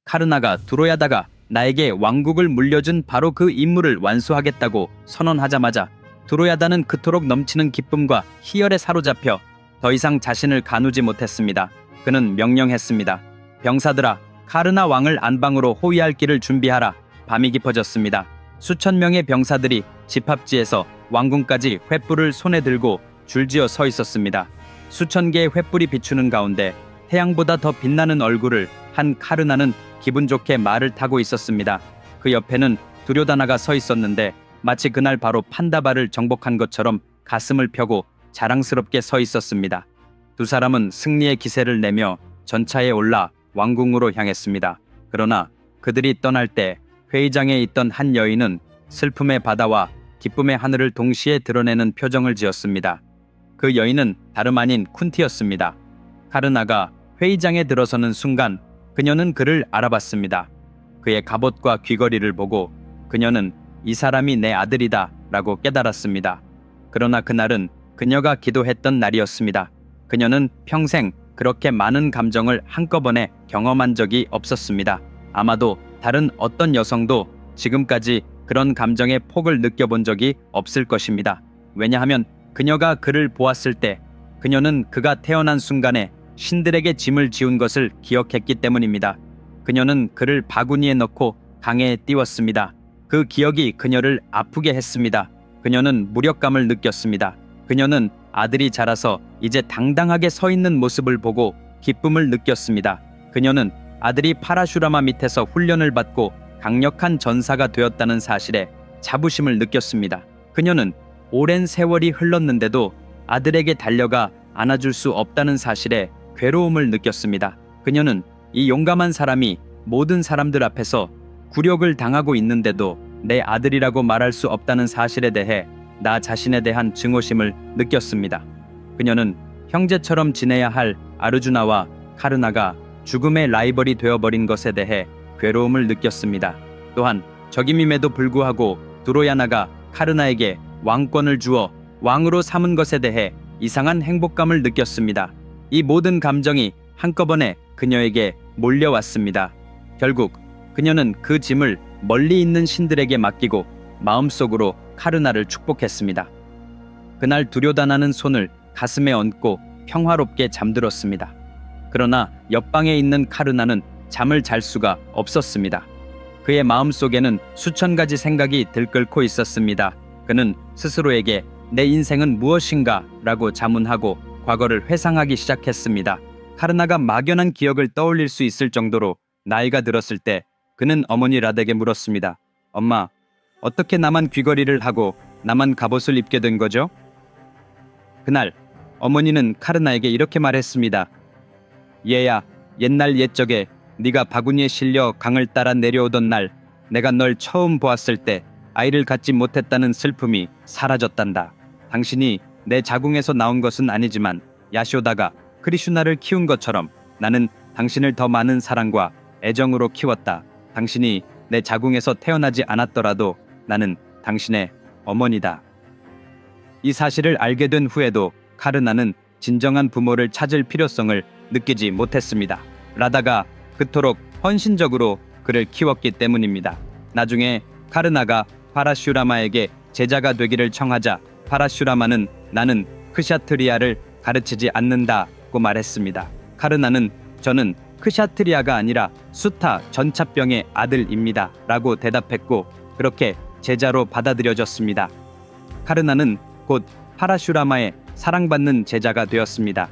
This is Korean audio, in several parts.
카르나가 두로야다가 나에게 왕국을 물려준 바로 그 임무를 완수하겠다고 선언하자마자 두로야다는 그토록 넘치는 기쁨과 희열에 사로잡혀 더 이상 자신을 가누지 못했습니다. 그는 명령했습니다. 병사들아, 카르나 왕을 안방으로 호위할 길을 준비하라. 밤이 깊어졌습니다. 수천 명의 병사들이 집합지에서 왕궁까지 횃불을 손에 들고 줄지어 서 있었습니다. 수천 개의 횃불이 비추는 가운데 태양보다 더 빛나는 얼굴을 한 카르나는 기분 좋게 말을 타고 있었습니다. 그 옆에는 두료다나가 서 있었는데 마치 그날 바로 판다바를 정복한 것처럼 가슴을 펴고 자랑스럽게 서 있었습니다. 두 사람은 승리의 기세를 내며 전차에 올라 왕궁으로 향했습니다. 그러나 그들이 떠날 때 회의장에 있던 한 여인은 슬픔의 바다와 기쁨의 하늘을 동시에 드러내는 표정을 지었습니다. 그 여인은 다름 아닌 쿤티였습니다. 카르나가 회의장에 들어서는 순간 그녀는 그를 알아봤습니다. 그의 갑옷과 귀걸이를 보고 그녀는 이 사람이 내 아들이다 라고 깨달았습니다. 그러나 그날은 그녀가 기도했던 날이었습니다. 그녀는 평생 그렇게 많은 감정을 한꺼번에 경험한 적이 없었습니다. 아마도 다른 어떤 여성도 지금까지 그런 감정의 폭을 느껴본 적이 없을 것입니다. 왜냐하면 그녀가 그를 보았을 때 그녀는 그가 태어난 순간에 신들에게 짐을 지운 것을 기억했기 때문입니다. 그녀는 그를 바구니에 넣고 강에 띄웠습니다. 그 기억이 그녀를 아프게 했습니다. 그녀는 무력감을 느꼈습니다. 그녀는 아들이 자라서 이제 당당하게 서 있는 모습을 보고 기쁨을 느꼈습니다. 그녀는 아들이 파라슈라마 밑에서 훈련을 받고 강력한 전사가 되었다는 사실에 자부심을 느꼈습니다. 그녀는 오랜 세월이 흘렀는데도 아들에게 달려가 안아줄 수 없다는 사실에 괴로움을 느꼈습니다. 그녀는 이 용감한 사람이 모든 사람들 앞에서 굴욕을 당하고 있는데도 내 아들이라고 말할 수 없다는 사실에 대해 나 자신에 대한 증오심을 느꼈습니다. 그녀는 형제처럼 지내야 할 아르주나와 카르나가 죽음의 라이벌이 되어버린 것에 대해 괴로움을 느꼈습니다. 또한 적임임에도 불구하고 두로야나가 카르나에게 왕권을 주어 왕으로 삼은 것에 대해 이상한 행복감을 느꼈습니다. 이 모든 감정이 한꺼번에 그녀에게 몰려왔습니다. 결국 그녀는 그 짐을 멀리 있는 신들에게 맡기고 마음속으로 카르나를 축복했습니다. 그날 두료다나는 손을 가슴에 얹고 평화롭게 잠들었습니다. 그러나 옆방에 있는 카르나는 잠을 잘 수가 없었습니다. 그의 마음속에는 수천 가지 생각이 들끓고 있었습니다. 그는 스스로에게 내 인생은 무엇인가 라고 자문하고 과거를 회상하기 시작했습니다. 카르나가 막연한 기억을 떠올릴 수 있을 정도로 나이가 들었을 때 그는 어머니 라덱에 물었습니다. 엄마, 어떻게 나만 귀걸이를 하고 나만 갑옷을 입게 된 거죠? 그날 어머니는 카르나에게 이렇게 말했습니다. 얘야, 옛날 옛적에 네가 바구니에 실려 강을 따라 내려오던 날 내가 널 처음 보았을 때 아이를 갖지 못했다는 슬픔이 사라졌단다. 당신이 내 자궁에서 나온 것은 아니지만 야쇼다가 크리슈나를 키운 것처럼 나는 당신을 더 많은 사랑과 애정으로 키웠다. 당신이 내 자궁에서 태어나지 않았더라도 나는 당신의 어머니다. 이 사실을 알게 된 후에도 카르나는 진정한 부모를 찾을 필요성을 느끼지 못했습니다. 라다가 그토록 헌신적으로 그를 키웠기 때문입니다. 나중에 카르나가 파라슈라마에게 제자가 되기를 청하자 파라슈라마는 나는 크샤트리아를 가르치지 않는다고 말했습니다. 카르나는 저는 크샤트리아가 아니라 수타 전차병의 아들입니다 라고 대답했고 그렇게 제자로 받아들여졌습니다. 카르나는 곧 파라슈라마의 사랑받는 제자가 되었습니다.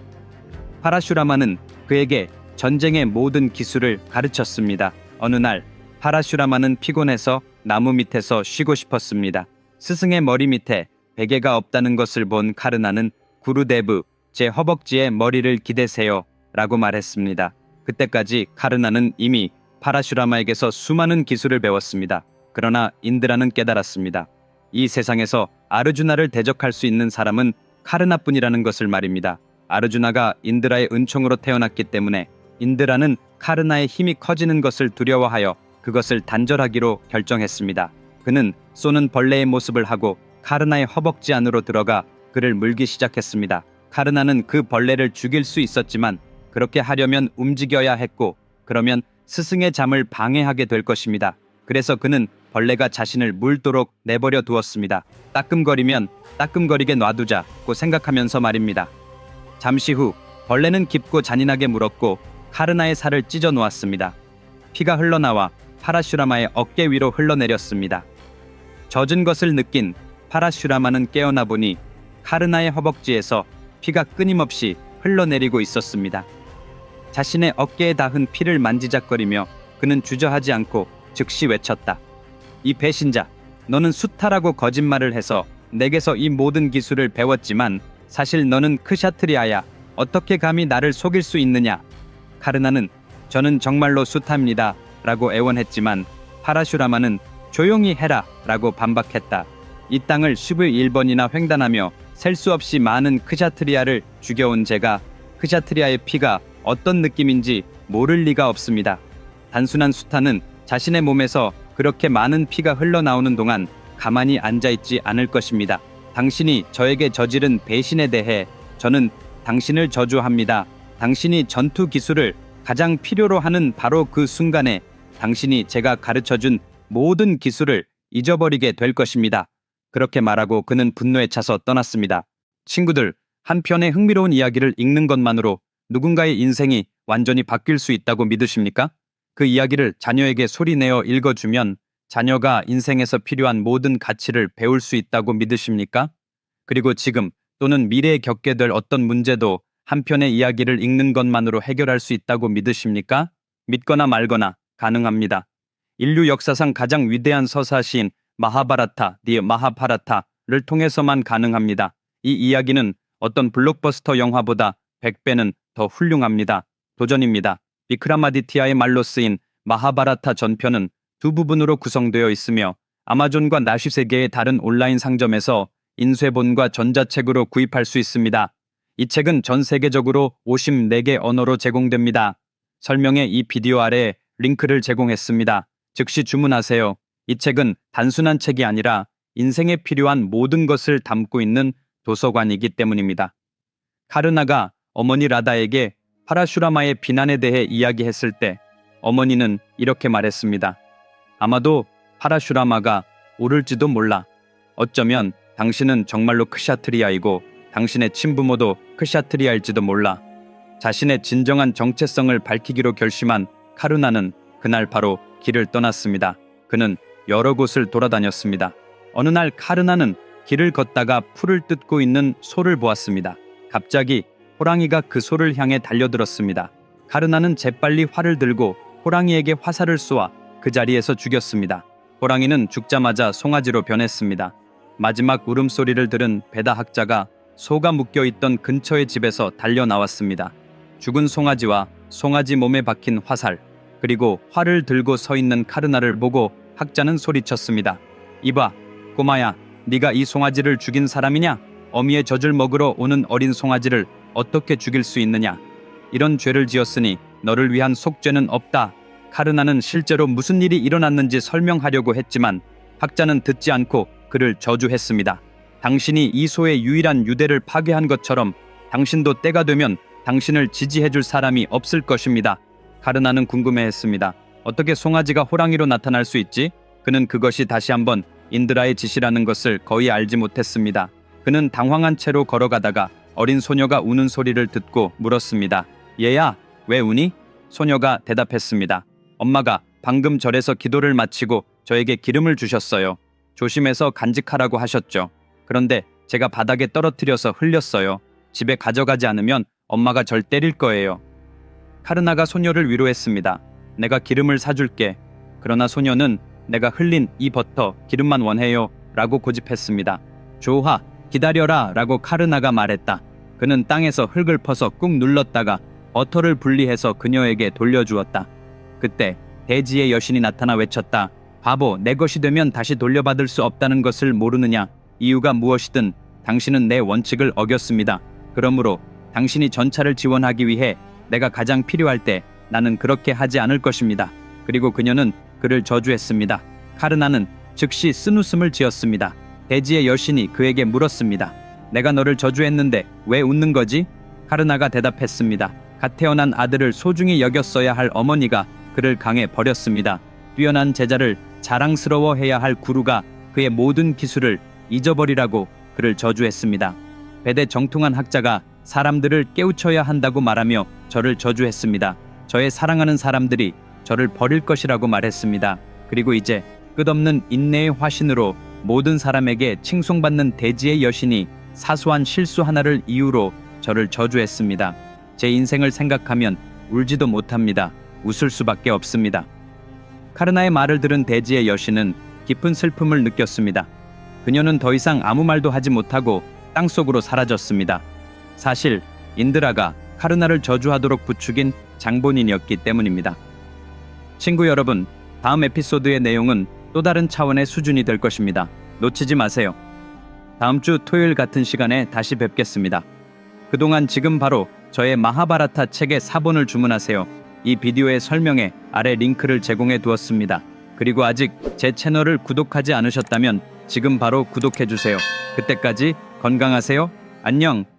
파라슈라마는 그에게 전쟁의 모든 기술을 가르쳤습니다. 어느 날 파라슈라마는 피곤해서 나무 밑에서 쉬고 싶었습니다. 스승의 머리 밑에 베개가 없다는 것을 본 카르나는 구루데브, 제 허벅지에 머리를 기대세요 라고 말했습니다. 그때까지 카르나는 이미 파라슈라마에게서 수많은 기술을 배웠습니다. 그러나 인드라는 깨달았습니다. 이 세상에서 아르주나를 대적할 수 있는 사람은 카르나뿐이라는 것을 말입니다. 아르주나가 인드라의 은총으로 태어났기 때문에 인드라는 카르나의 힘이 커지는 것을 두려워하여 그것을 단절하기로 결정했습니다. 그는 쏘는 벌레의 모습을 하고 카르나의 허벅지 안으로 들어가 그를 물기 시작했습니다. 카르나는 그 벌레를 죽일 수 있었지만 그렇게 하려면 움직여야 했고 그러면 스승의 잠을 방해하게 될 것입니다. 그래서 그는 벌레가 자신을 물도록 내버려 두었습니다. 따끔거리면 따끔거리게 놔두자고 생각하면서 말입니다. 잠시 후 벌레는 깊고 잔인하게 물었고 카르나의 살을 찢어 놓았습니다. 피가 흘러나와 파라슈라마의 어깨 위로 흘러내렸습니다. 젖은 것을 느낀 파라슈라마는 깨어나 보니 카르나의 허벅지에서 피가 끊임없이 흘러내리고 있었습니다. 자신의 어깨에 닿은 피를 만지작거리며 그는 주저하지 않고 즉시 외쳤다. 이 배신자, 너는 수타라고 거짓말을 해서 내게서 이 모든 기술을 배웠지만 사실 너는 크샤트리아야. 어떻게 감히 나를 속일 수 있느냐? 카르나는 저는 정말로 수타입니다 라고 애원했지만 파라슈라마는 조용히 해라 라고 반박했다. 이 땅을 11번이나 횡단하며 셀 수 없이 많은 크샤트리아를 죽여온 제가 크샤트리아의 피가 어떤 느낌인지 모를 리가 없습니다. 단순한 수타는 자신의 몸에서 그렇게 많은 피가 흘러나오는 동안 가만히 앉아있지 않을 것입니다. 당신이 저에게 저지른 배신에 대해 저는 당신을 저주합니다. 당신이 전투 기술을 가장 필요로 하는 바로 그 순간에 당신이 제가 가르쳐준 모든 기술을 잊어버리게 될 것입니다. 그렇게 말하고 그는 분노에 차서 떠났습니다. 친구들, 한 편의 흥미로운 이야기를 읽는 것만으로 누군가의 인생이 완전히 바뀔 수 있다고 믿으십니까? 그 이야기를 자녀에게 소리내어 읽어주면 자녀가 인생에서 필요한 모든 가치를 배울 수 있다고 믿으십니까? 그리고 지금 또는 미래에 겪게 될 어떤 문제도 한 편의 이야기를 읽는 것만으로 해결할 수 있다고 믿으십니까? 믿거나 말거나 가능합니다. 인류 역사상 가장 위대한 서사시인 마하바라타, 디 마하파라타를 통해서만 가능합니다. 이 이야기는 어떤 블록버스터 영화보다 100배는 더 훌륭합니다. 도전입니다. 비크라마디티아의 말로 쓰인 마하바라타 전편은 두 부분으로 구성되어 있으며 아마존과 나시세계의 다른 온라인 상점에서 인쇄본과 전자책으로 구입할 수 있습니다. 이 책은 전 세계적으로 54개 언어로 제공됩니다. 설명에 이 비디오 아래에 링크를 제공했습니다. 즉시 주문하세요. 이 책은 단순한 책이 아니라 인생에 필요한 모든 것을 담고 있는 도서관이기 때문입니다. 카르나가 어머니 라다에게 파라슈라마의 비난에 대해 이야기했을 때 어머니는 이렇게 말했습니다. 아마도 파라슈라마가 옳을지도 몰라. 어쩌면 당신은 정말로 크샤트리아이고 당신의 친부모도 크샤트리아일지도 몰라. 자신의 진정한 정체성을 밝히기로 결심한 카르나는 그날 바로 길을 떠났습니다. 그는 여러 곳을 돌아다녔습니다. 어느 날 카르나는 길을 걷다가 풀을 뜯고 있는 소를 보았습니다. 갑자기 호랑이가 그 소를 향해 달려들었습니다. 카르나는 재빨리 활을 들고 호랑이에게 화살을 쏘아 그 자리에서 죽였습니다. 호랑이는 죽자마자 송아지로 변했습니다. 마지막 울음소리를 들은 베다 학자가 소가 묶여있던 근처의 집에서 달려 나왔습니다. 죽은 송아지와 송아지 몸에 박힌 화살, 그리고 활을 들고 서 있는 카르나를 보고 학자는 소리쳤습니다. 이봐, 꼬마야, 네가 이 송아지를 죽인 사람이냐? 어미의 젖을 먹으러 오는 어린 송아지를 어떻게 죽일 수 있느냐? 이런 죄를 지었으니 너를 위한 속죄는 없다. 카르나는 실제로 무슨 일이 일어났는지 설명하려고 했지만 학자는 듣지 않고 그를 저주했습니다. 당신이 이 소의 유일한 유대를 파괴한 것처럼 당신도 때가 되면 당신을 지지해줄 사람이 없을 것입니다. 카르나는 궁금해했습니다. 어떻게 송아지가 호랑이로 나타날 수 있지? 그는 그것이 다시 한번 인드라의 짓이라는 것을 거의 알지 못했습니다. 그는 당황한 채로 걸어가다가 어린 소녀가 우는 소리를 듣고 물었습니다. 얘야, 왜 우니? 소녀가 대답했습니다. 엄마가 방금 절에서 기도를 마치고 저에게 기름을 주셨어요. 조심해서 간직하라고 하셨죠. 그런데 제가 바닥에 떨어뜨려서 흘렸어요. 집에 가져가지 않으면 엄마가 절 때릴 거예요. 카르나가 소녀를 위로했습니다. 내가 기름을 사줄게. 그러나 소녀는 내가 흘린 이 버터 기름만 원해요 라고 고집했습니다. 좋아, 기다려라 라고 카르나가 말했다. 그는 땅에서 흙을 퍼서 꾹 눌렀다가 버터를 분리해서 그녀에게 돌려주었다. 그때 대지의 여신이 나타나 외쳤다. 바보, 내 것이 되면 다시 돌려받을 수 없다는 것을 모르느냐? 이유가 무엇이든 당신은 내 원칙을 어겼습니다. 그러므로 당신이 전차를 지원하기 위해 내가 가장 필요할 때 나는 그렇게 하지 않을 것입니다. 그리고 그녀는 그를 저주했습니다. 카르나는 즉시 쓴웃음을 지었습니다. 대지의 여신이 그에게 물었습니다. 내가 너를 저주했는데 왜 웃는 거지? 카르나가 대답했습니다. 갓 태어난 아들을 소중히 여겼어야 할 어머니가 그를 강해 버렸습니다. 뛰어난 제자를 자랑스러워해야 할 구루가 그의 모든 기술을 잊어버리라고 그를 저주했습니다. 배대 정통한 학자가 사람들을 깨우쳐야 한다고 말하며 저를 저주했습니다. 저의 사랑하는 사람들이 저를 버릴 것이라고 말했습니다. 그리고 이제 끝없는 인내의 화신으로 모든 사람에게 칭송받는 대지의 여신이 사소한 실수 하나를 이유로 저를 저주했습니다. 제 인생을 생각하면 울지도 못합니다. 웃을 수밖에 없습니다. 카르나의 말을 들은 대지의 여신은 깊은 슬픔을 느꼈습니다. 그녀는 더 이상 아무 말도 하지 못하고 땅속으로 사라졌습니다. 사실 인드라가 카르나를 저주하도록 부추긴 장본인이었기 때문입니다. 친구 여러분, 다음 에피소드의 내용은 또 다른 차원의 수준이 될 것입니다. 놓치지 마세요. 다음 주 토요일 같은 시간에 다시 뵙겠습니다. 그동안 지금 바로 저의 마하바라타 책의 사본을 주문하세요. 이 비디오의 설명에 아래 링크를 제공해 두었습니다. 그리고 아직 제 채널을 구독하지 않으셨다면 지금 바로 구독해주세요. 그때까지 건강하세요. 안녕.